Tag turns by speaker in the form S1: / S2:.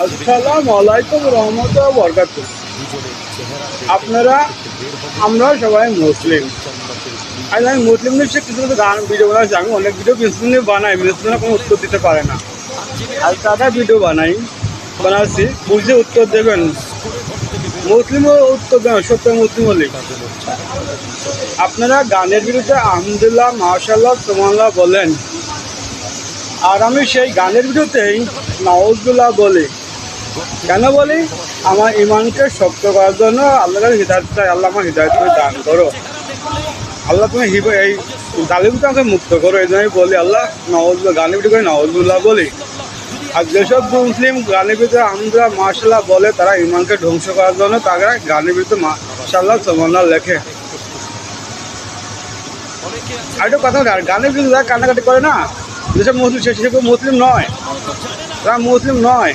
S1: আসসালামু আলাইকুম রহমতুল্লাহ বরকাতুহ। আপনারা আমরা সবাই মুসলিম। আর আমি মুসলিমদের সে কিছু কিছু গান ভিডিও বানাচ্ছি। আমি অনেক ভিডিও মুসলিম বানাই, মুসলিমরা কোনো উত্তর দিতে পারে না। আর তারা ভিডিও বানাচ্ছি, বুঝে উত্তর দেবেন। মুসলিমও উত্তর দেবেন, সত্য মুসলিম হলে। আপনারা গানের বিরুদ্ধে আলহামদুলিল্লাহ, মাশাআল্লাহ, সুবহানাল্লাহ বলেন, আর আমি সেই গানের বিরুদ্ধেই নাউজুবিল্লাহ বলি। কেন বলি? আমার ইমানকে শক্ত করার জন্য আল্লাহর হিদায়াত চাই। আল্লাহ আমার হিদায়াত করে দান করো। আল্লাহ তুমি এই জালিমকে আমাকে মুক্ত করো। এই জন্যই বলি আল্লাহ নাউজুবিল্লাহ, গানের ভিডিও করে নাউজুবিল্লাহ বলি। আর যেসব মুসলিম গানের ভিতরে আলহামদুলিল্লাহ, মাশাআল্লাহ বলে, তারা ইমানকে ধ্বংস করার জন্য তারা গানের ভিতরে মাশাআল্লাহ, সুবহানাল্লাহ লেখে। আর একটা কথা, গানের ভিতরে যারা কান্নাকাটি করে না, যেসব মুসলিম, সেসব মুসলিম নয়, তারা মুসলিম নয়।